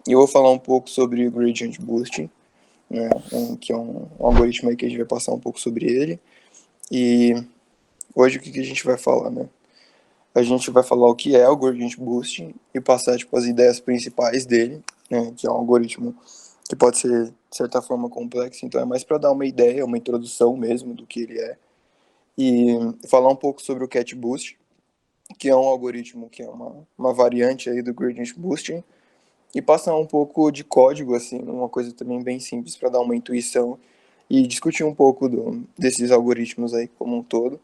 E eu vou falar um pouco sobre o Gradient Boosting, né, que é um algoritmo aí que a gente vai passar um pouco sobre ele. E hoje o que a gente vai falar, né? A gente vai falar o que é o Gradient Boosting e passar tipo, as ideias principais dele, né, que é um algoritmo que pode ser, de certa forma, complexo, então é mais para dar uma ideia, uma introdução mesmo do que ele é. E falar um pouco sobre o Cat Boost, que é um algoritmo que é uma variante aí do Gradient Boosting, e passar um pouco de código, assim, uma coisa também bem simples para dar uma intuição e discutir um pouco desses algoritmos aí como um todo.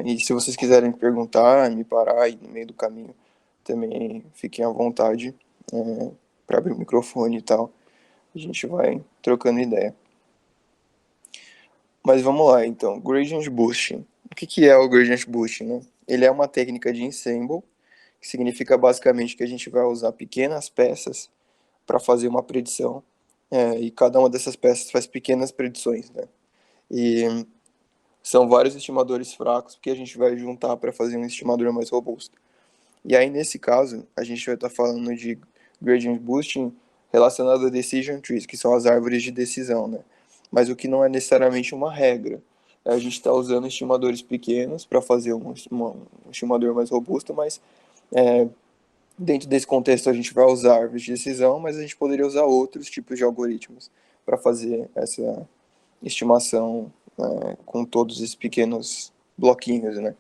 E se vocês quiserem perguntar, me parar aí no meio do caminho, também fiquem à vontade para abrir o microfone e tal. A gente vai trocando ideia. Mas vamos lá, então. Gradient Boosting. O que é o Gradient Boosting, né? Ele é uma técnica de ensemble, que significa basicamente que a gente vai usar pequenas peças para fazer uma predição, e cada uma dessas peças faz pequenas predições, né? E são vários estimadores fracos que a gente vai juntar para fazer um estimador mais robusto. E aí, nesse caso, a gente vai estar falando de gradient boosting relacionado a decision trees, que são as árvores de decisão, né? Mas o que não é necessariamente uma regra. A gente está usando estimadores pequenos para fazer um estimador mais robusto, mas é, dentro desse contexto a gente vai usar árvores de decisão, mas a gente poderia usar outros tipos de algoritmos para fazer essa estimação com todos esses pequenos bloquinhos, né?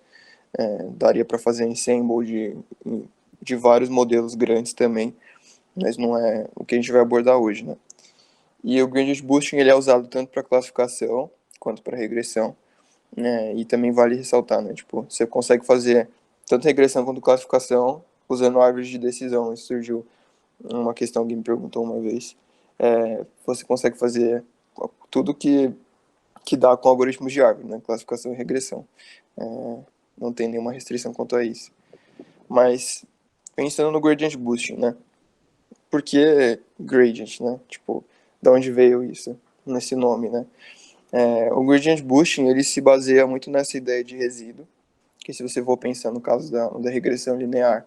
Daria para fazer ensemble de vários modelos grandes também, mas não é o que a gente vai abordar hoje, né? E o gradient boosting ele é usado tanto para classificação quanto para regressão, né? E também vale ressaltar, né? Tipo, você consegue fazer tanto regressão quanto classificação usando árvores de decisão. Isso surgiu uma questão que me perguntou uma vez. Você consegue fazer tudo que dá com algoritmos de árvore, né? Classificação e regressão. Não tem nenhuma restrição quanto a isso. Mas pensando no gradient boosting, né? Por que gradient, né? Tipo, da onde veio isso nesse nome, né? O gradient boosting ele se baseia muito nessa ideia de resíduo, que se você for pensar no caso da regressão linear,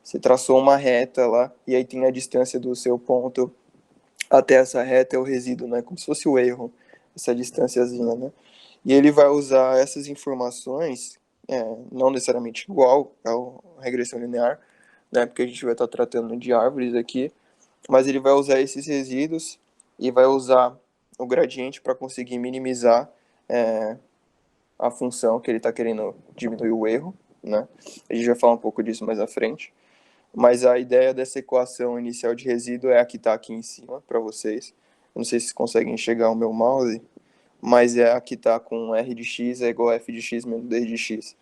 você traçou uma reta lá e aí tem a distância do seu ponto até essa reta é o resíduo, né? Como se fosse o erro, essa distânciazinha, né? E ele vai usar essas informações, não necessariamente igual à regressão linear, né? Porque a gente vai estar tratando de árvores aqui, mas ele vai usar esses resíduos e vai usar o gradiente para conseguir minimizar é, a função que ele está querendo diminuir o erro, né? A gente vai falar um pouco disso mais à frente. Mas a ideia dessa equação inicial de resíduo é a que está aqui em cima para vocês. Eu não sei se vocês conseguem enxergar o meu mouse, mas é a que está com r de x é igual a f de x menos d de x,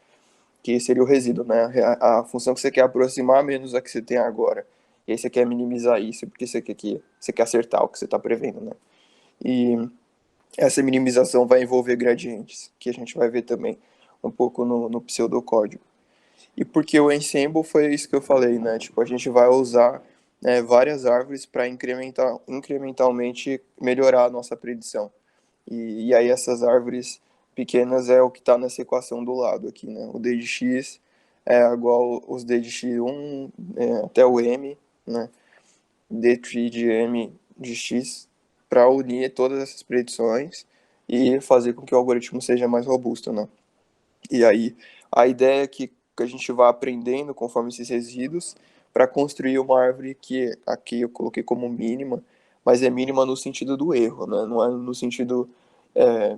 que seria o resíduo, né? A função que você quer aproximar menos a que você tem agora. E aí você quer minimizar isso, porque você quer acertar o que você está prevendo, né? E essa minimização vai envolver gradientes, que a gente vai ver também um pouco no pseudocódigo. E porque o ensemble foi isso que eu falei, né? Tipo, a gente vai usar várias árvores para incrementalmente melhorar a nossa predição. E aí essas árvores pequenas é o que está nessa equação do lado aqui, né? O d de x é igual os d de x1 até o m, né? D3 de m de x para unir todas essas predições e fazer com que o algoritmo seja mais robusto, né? E aí a ideia é que a gente vá aprendendo conforme esses resíduos para construir uma árvore que aqui eu coloquei como mínima, mas é mínima no sentido do erro, né? Não é no sentido é,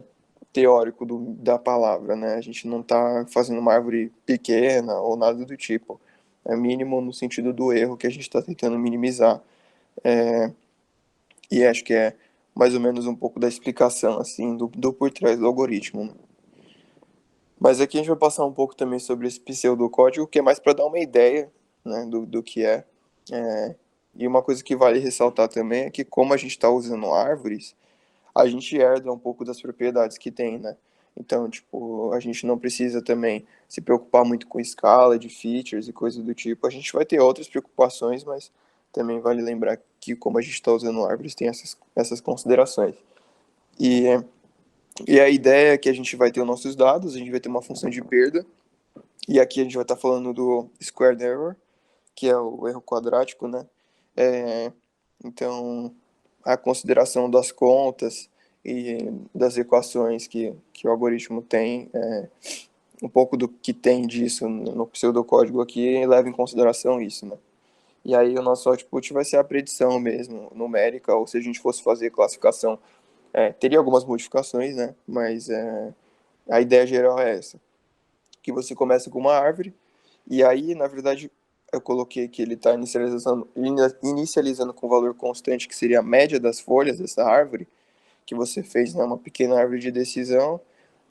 teórico da palavra, né? A gente não está fazendo uma árvore pequena ou nada do tipo. É mínimo no sentido do erro que a gente está tentando minimizar. E acho que é mais ou menos um pouco da explicação assim do por trás do algoritmo, né? Mas aqui a gente vai passar um pouco também sobre esse pseudocódigo, que é mais para dar uma ideia, né, do que é. E uma coisa que vale ressaltar também é que como a gente está usando árvores, a gente herda um pouco das propriedades que tem, né? Então, tipo, a gente não precisa também se preocupar muito com escala de features e coisas do tipo. A gente vai ter outras preocupações, mas também vale lembrar que como a gente está usando árvores, tem essas considerações. E e a ideia é que a gente vai ter os nossos dados, a gente vai ter uma função de perda, e aqui a gente vai estar falando do squared error, que é o erro quadrático, né? É, então, a consideração das contas e das equações que o algoritmo tem, um pouco do que tem disso no pseudocódigo aqui leva em consideração isso, né? E aí o nosso output vai ser a predição mesmo, numérica, ou se a gente fosse fazer classificação, teria algumas modificações, né? Mas a ideia geral é essa, que você começa com uma árvore, e aí, na verdade, eu coloquei que ele está inicializando com um valor constante, que seria a média das folhas dessa árvore, que você fez, né, uma pequena árvore de decisão.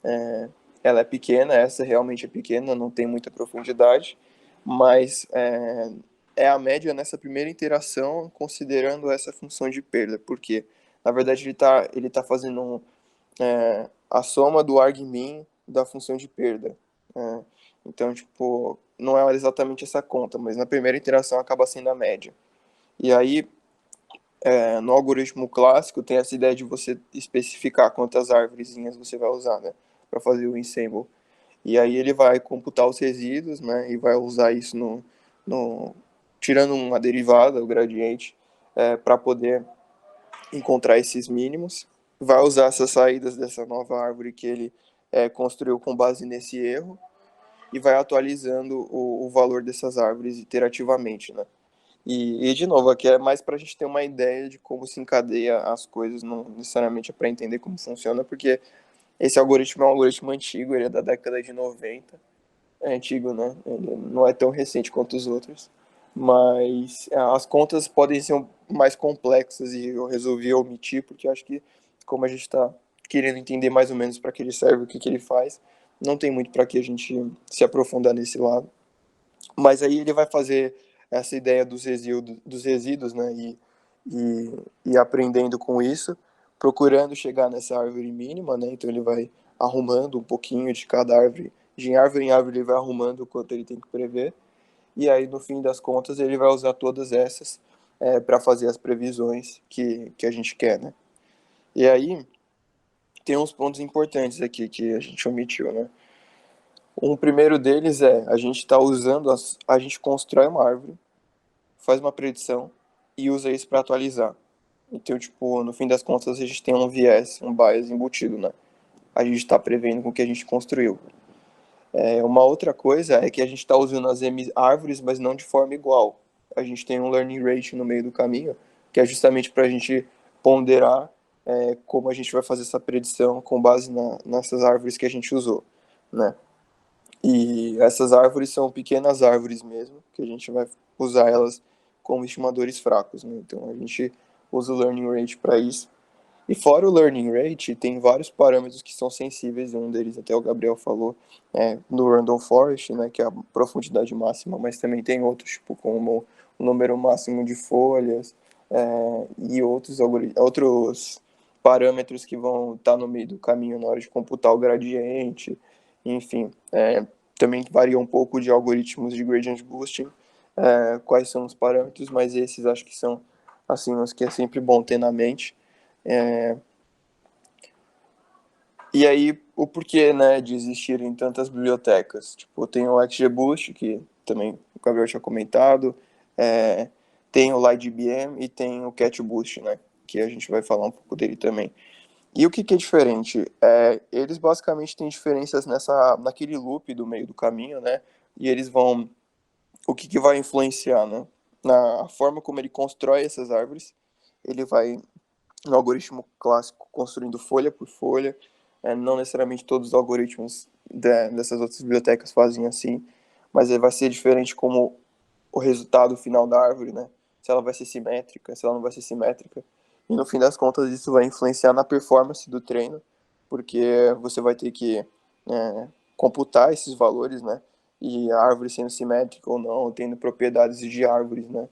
É, ela é pequena, essa realmente é pequena, não tem muita profundidade, mas é a média nessa primeira interação, considerando essa função de perda, porque, na verdade, ele tá fazendo a soma do argmin da função de perda. Né? Então, tipo, não é exatamente essa conta, mas na primeira interação acaba sendo a média. E aí, no algoritmo clássico, tem essa ideia de você especificar quantas árvorezinhas você vai usar, né, para fazer o ensemble. E aí ele vai computar os resíduos, né, e vai usar isso no tirando uma derivada, o gradiente, para poder encontrar esses mínimos. Vai usar essas saídas dessa nova árvore que ele construiu com base nesse erro e vai atualizando o valor dessas árvores iterativamente, né? De novo, aqui é mais para a gente ter uma ideia de como se encadeia as coisas, não necessariamente é para entender como funciona, porque esse algoritmo é um algoritmo antigo, ele é da década de 90. É antigo, né? Ele não é tão recente quanto os outros. Mas as contas podem ser mais complexas e eu resolvi omitir, porque eu acho que, como a gente está querendo entender mais ou menos para que ele serve, o que, que ele faz, não tem muito para que a gente se aprofundar nesse lado. Mas aí ele vai fazer essa ideia dos resíduos, né? E aprendendo com isso, procurando chegar nessa árvore mínima, né? Então ele vai arrumando um pouquinho de cada árvore. De árvore em árvore ele vai arrumando o quanto ele tem que prever. E aí, no fim das contas, ele vai usar todas essas para fazer as previsões que a gente quer, né? E aí, tem uns pontos importantes aqui que a gente omitiu, né? Um primeiro deles a gente está usando, a gente constrói uma árvore, faz uma predição e usa isso para atualizar. Então, tipo, no fim das contas, a gente tem um viés, um bias embutido, né? A gente está prevendo com o que a gente construiu. Uma outra coisa é que a gente está usando as árvores, mas não de forma igual. A gente tem um learning rate no meio do caminho, que é justamente para a gente ponderar como a gente vai fazer essa predição com base nessas árvores que a gente usou, né? E essas árvores são pequenas árvores mesmo, que a gente vai usar elas como estimadores fracos, né? Então a gente usa o learning rate para isso. E fora o learning rate, tem vários parâmetros que são sensíveis, um deles até o Gabriel falou, no Random Forest, né, que é a profundidade máxima, mas também tem outros, tipo como o número máximo de folhas, e outros parâmetros que vão estar no meio do caminho na hora de computar o gradiente, enfim. Também varia um pouco de algoritmos de gradient boosting, quais são os parâmetros, mas esses acho que são assim, os que é sempre bom ter na mente. É, e aí, o porquê, né, de existirem tantas bibliotecas? Tipo, tem o XGBoost, que também o Gabriel tinha comentado, é, tem o LightGBM e tem o CatBoost, né, que a gente vai falar um pouco dele também. E o que, que é diferente? Eles basicamente têm diferenças naquele loop do meio do caminho, né, e eles vão... O que, que vai influenciar, né? Na forma como ele constrói essas árvores, ele vai no algoritmo clássico, construindo folha por folha. Não necessariamente todos os algoritmos dessas outras bibliotecas fazem assim, mas vai ser diferente como o resultado final da árvore, né? Se ela vai ser simétrica, se ela não vai ser simétrica. E no fim das contas, isso vai influenciar na performance do treino, porque você vai ter que computar esses valores, né? E a árvore sendo simétrica ou não, tendo propriedades de árvores, né?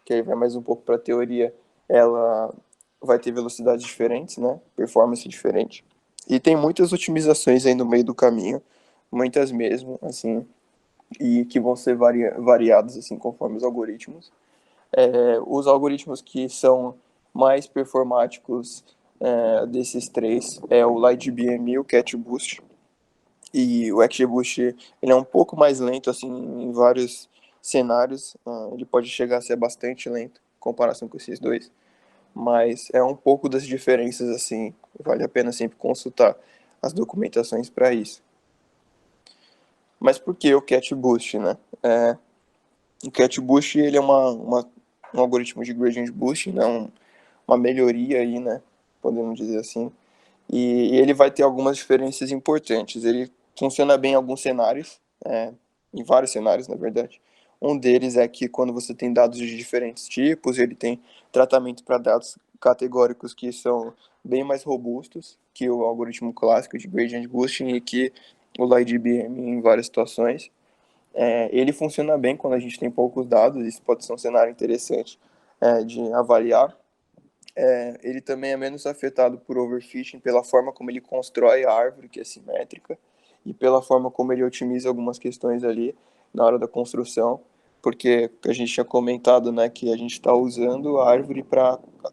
Que aí vai mais um pouco para a teoria, ela vai ter velocidades diferentes, né? Performance diferente. E tem muitas otimizações aí no meio do caminho, muitas mesmo, assim, e que vão ser variadas, assim, conforme os algoritmos. Os algoritmos que são mais performáticos desses três é o LightGBM e o CatBoost. E o XGBoost, ele é um pouco mais lento, assim, em vários cenários. Ele pode chegar a ser bastante lento. comparação com esses dois, mas é um pouco das diferenças, assim, vale a pena sempre consultar as documentações para isso. Mas por que o Cat Boost, né? O Cat Boost, ele é um algoritmo de gradient boosting, né? Uma melhoria aí, né? Podemos dizer assim. E ele vai ter algumas diferenças importantes. Ele funciona bem em alguns cenários, em vários cenários, na verdade. Um deles é que quando você tem dados de diferentes tipos, ele tem tratamento para dados categóricos que são bem mais robustos que o algoritmo clássico de gradient boosting e que o LightGBM em várias situações. Ele funciona bem quando a gente tem poucos dados, isso pode ser um cenário interessante de avaliar. Ele também é menos afetado por overfishing pela forma como ele constrói a árvore, que é simétrica, e pela forma como ele otimiza algumas questões ali na hora da construção, porque a gente tinha comentado, né, que a gente está usando a árvore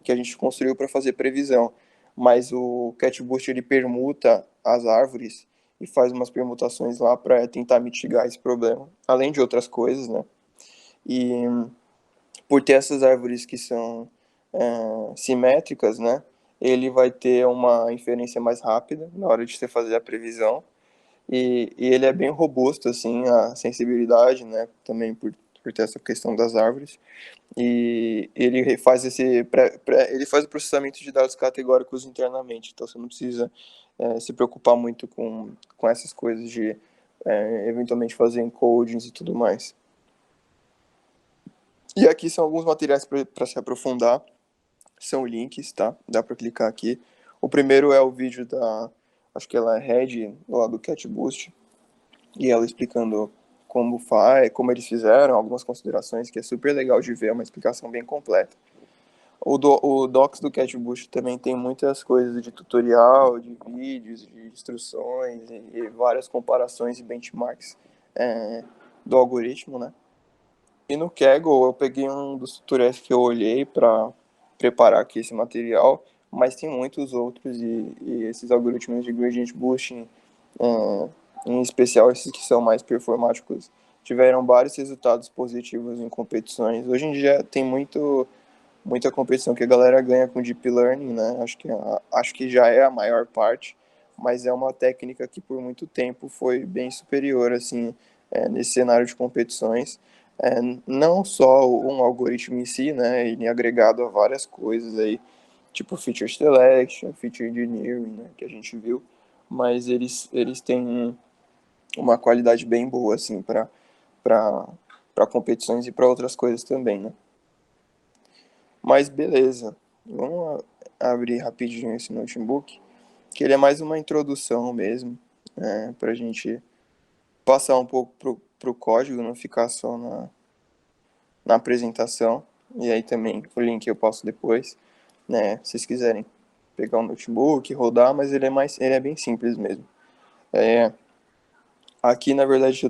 que a gente construiu para fazer previsão, mas o CatBoost ele permuta as árvores e faz umas permutações lá para tentar mitigar esse problema, além de outras coisas, né? E por ter essas árvores que são simétricas, né? Ele vai ter uma inferência mais rápida na hora de você fazer a previsão. E ele é bem robusto, assim, a sensibilidade, né? Também por ter essa questão das árvores. E ele faz ele faz o processamento de dados categóricos internamente. Então você não precisa se preocupar muito com essas coisas de eventualmente fazer encodings e tudo mais. E aqui são alguns materiais para se aprofundar. São links, tá? Dá para clicar aqui. O primeiro é o vídeo acho que ela é Head, lá do CatBoost, e ela explicando como faz, como eles fizeram, algumas considerações, que é super legal de ver, é uma explicação bem completa. O Docs do CatBoost também tem muitas coisas de tutorial, de vídeos, de instruções e várias comparações e benchmarks do algoritmo, né? E no Kaggle eu peguei um dos tutoriais que eu olhei para preparar aqui esse material, mas tem muitos outros e esses algoritmos de gradient boosting, é, em especial esses que são mais performáticos, tiveram vários resultados positivos em competições. Hoje em dia tem muita competição que a galera ganha com Deep Learning, né? Acho que já é a maior parte, mas é uma técnica que por muito tempo foi bem superior, assim, nesse cenário de competições. Não só um algoritmo em si, né? Ele é agregado a várias coisas aí, tipo feature selection, feature engineering, né? Que a gente viu, mas eles têm uma qualidade bem boa, assim, para competições e para outras coisas também, né? Mas beleza, vamos abrir rapidinho esse notebook, que ele é mais uma introdução mesmo, para a gente passar um pouco pro código, não ficar só na apresentação. E aí também o link eu passo depois, né? Se vocês quiserem pegar um notebook, rodar, mas ele é bem simples mesmo. Aqui na verdade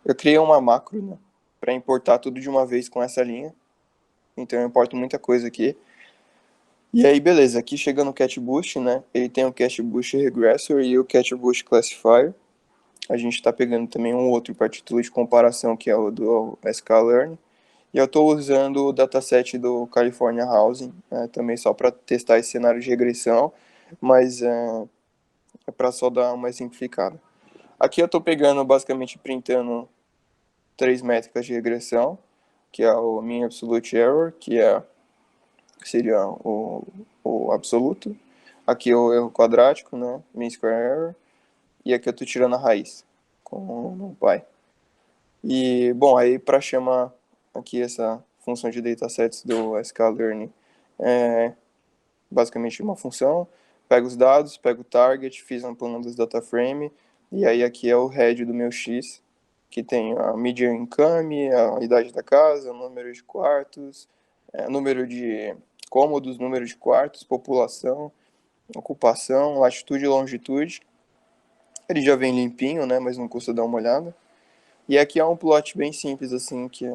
eu criei uma macro, né, para importar tudo de uma vez com essa linha. Então eu importo muita coisa aqui. E aí, beleza, aqui chega no CatBoost, né? Ele tem o CatBoost Regressor e o CatBoost Classifier. A gente está pegando também um outro para título de comparação, que é o do sklearn. E eu estou usando o dataset do California Housing, também só para testar esse cenário de regressão, mas é para só dar uma simplificada. Aqui eu estou pegando, basicamente, printando três métricas de regressão, que é o Mean Absolute Error, que seria o absoluto. Aqui é o erro quadrático, né? Mean Square Error. E aqui eu estou tirando a raiz com o NumPy. E, bom, aí para chamar aqui essa função de datasets do sklearn, basicamente uma função, pego os dados, pego o target, fiz um plano dos data frame, e aí aqui é o head do meu X, que tem a median income, a idade da casa, o número de quartos, número de cômodos, número de quartos, população, ocupação, latitude e longitude. Ele já vem limpinho, né, mas não custa dar uma olhada. E aqui é um plot bem simples, assim, que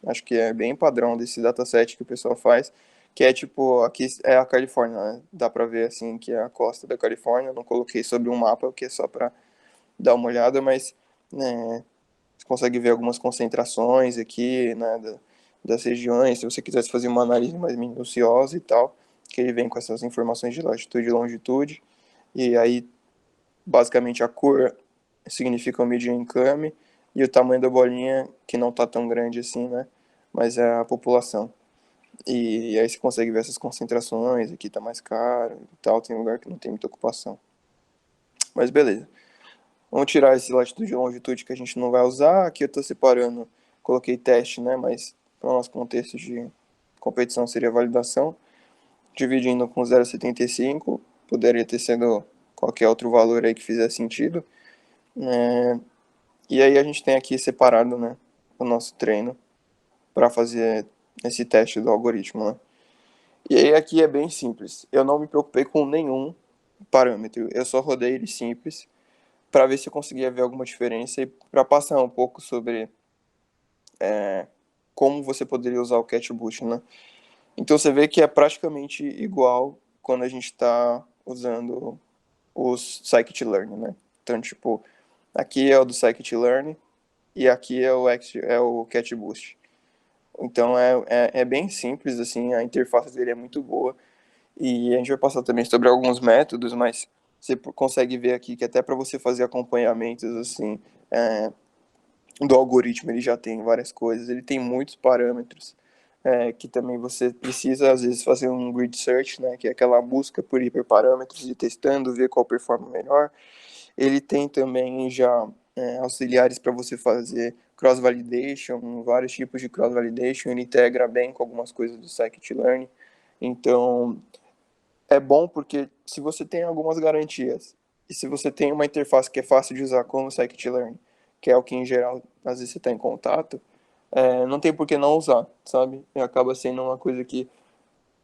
acho que é bem padrão desse dataset que o pessoal faz, que é tipo, aqui é a Califórnia, né? Dá pra ver, assim, que é a costa da Califórnia. Não coloquei sobre um mapa, que é só pra dar uma olhada, mas, né, você consegue ver algumas concentrações aqui, né, das regiões, se você quisesse fazer uma análise mais minuciosa e tal, que ele vem com essas informações de latitude e longitude, e aí basicamente a cor significa o median income, e o tamanho da bolinha, que não tá tão grande assim, né, mas é a população. E aí você consegue ver essas concentrações, aqui tá mais caro e tal, tem lugar que não tem muita ocupação. Mas beleza. Vamos tirar esse latitude e longitude que a gente não vai usar. Aqui eu estou separando, coloquei teste, né? Mas para o nosso contexto de competição seria validação. Dividindo com 0,75, poderia ter sido qualquer outro valor aí que fizesse sentido. E aí a gente tem aqui separado, né, o nosso treino para fazer esse teste do algoritmo, né? E aí aqui é bem simples. Eu não me preocupei com nenhum parâmetro. Eu só rodei ele simples para ver se eu conseguia ver alguma diferença e para passar um pouco sobre como você poderia usar o CatBoost, né? Então você vê que é praticamente igual quando a gente está usando os Scikit-learn, né? Então, tipo, aqui é o do Scikit-learn e aqui é o CatBoost. Então é bem simples, assim, a interface dele é muito boa. E a gente vai passar também sobre alguns métodos, mas você consegue ver aqui que até para você fazer acompanhamentos, assim, do algoritmo ele já tem várias coisas, ele tem muitos parâmetros, que também você precisa às vezes fazer um grid search, né, que é aquela busca por hiperparâmetros e testando, ver qual performa melhor. Ele tem também já auxiliares para você fazer cross-validation, vários tipos de cross-validation, ele integra bem com algumas coisas do scikit-learn. Então, é bom porque se você tem algumas garantias e se você tem uma interface que é fácil de usar como o scikit-learn, que é o que em geral às vezes você está em contato, não tem por que não usar, sabe? E acaba sendo uma coisa que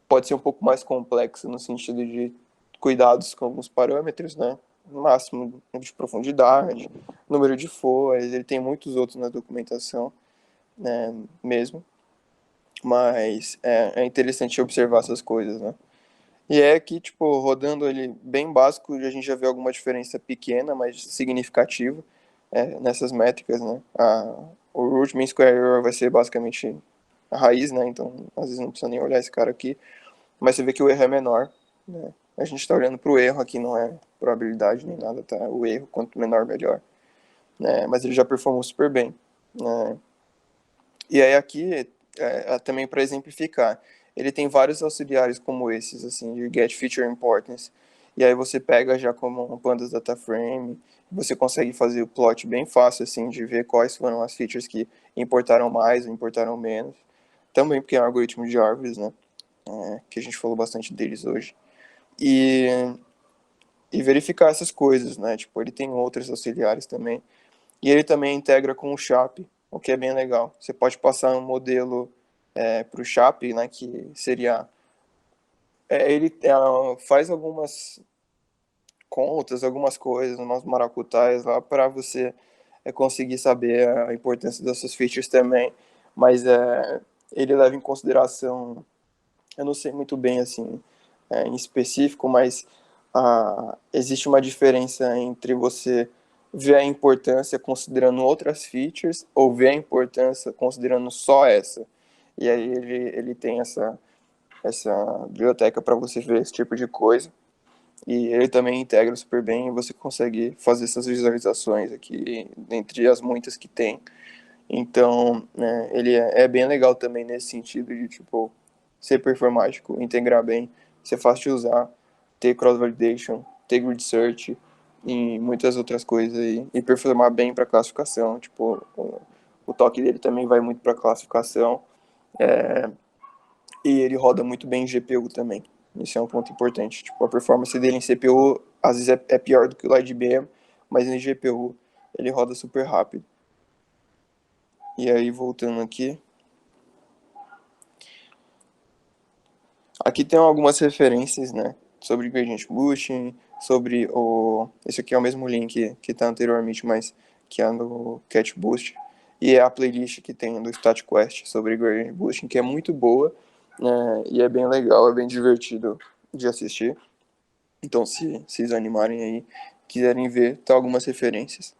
pode ser um pouco mais complexa no sentido de cuidados com alguns parâmetros, né? Máximo de profundidade, número de folhas, ele tem muitos outros na documentação, né, mesmo, mas é interessante observar essas coisas, né? E é que, tipo, rodando ele bem básico, a gente já vê alguma diferença pequena, mas significativa, nessas métricas, né? O root mean square error vai ser basicamente a raiz, né? Então, às vezes não precisa nem olhar esse cara aqui, mas você vê que o erro é menor, né? A gente está olhando para o erro aqui, não é probabilidade nem nada, tá? O erro, quanto menor, melhor, né? Mas ele já performou super bem, né? E aí aqui, também para exemplificar, ele tem vários auxiliares como esses, assim, de Get Feature Importance. E aí você pega já como um Pandas Data Frame, você consegue fazer o plot bem fácil, assim, de ver quais foram as features que importaram mais ou importaram menos. Também porque é um algoritmo de árvores, né? Que a gente falou bastante deles hoje. E, e verificar essas coisas, né? Tipo, ele tem outros auxiliares também. E ele também integra com o SHAP, o que é bem legal. Você pode passar um modelo para o SHAP, né, que seria... ele faz algumas contas, algumas coisas, umas maracutais lá para você conseguir saber a importância dessas features também. Mas ele leva em consideração, eu não sei muito bem assim, em específico, mas existe uma diferença entre você ver a importância considerando outras features ou ver a importância considerando só essa. E aí ele tem essa biblioteca para você ver esse tipo de coisa. E ele também integra super bem e você consegue fazer essas visualizações aqui, entre as muitas que tem. Então, né, ele é bem legal também nesse sentido de, tipo, ser performático, integrar bem, ser fácil de usar, ter cross-validation, ter grid search e muitas outras coisas aí. E performar bem para classificação, tipo, o toque dele também vai muito para classificação. E ele roda muito bem em GPU também. Isso é um ponto importante. Tipo, a performance dele em CPU às vezes é pior do que o da IBM, mas em GPU ele roda super rápido. E aí, voltando aqui. Aqui tem algumas referências, né? Sobre Gradient Boosting, sobre o... Esse aqui é o mesmo link que está anteriormente, mas que é no Cat Boost. E é a playlist que tem do StatQuest sobre Gradient Boosting, que é muito boa, né? E é bem legal, é bem divertido de assistir. Então, se vocês animarem aí, quiserem ver, tá algumas referências.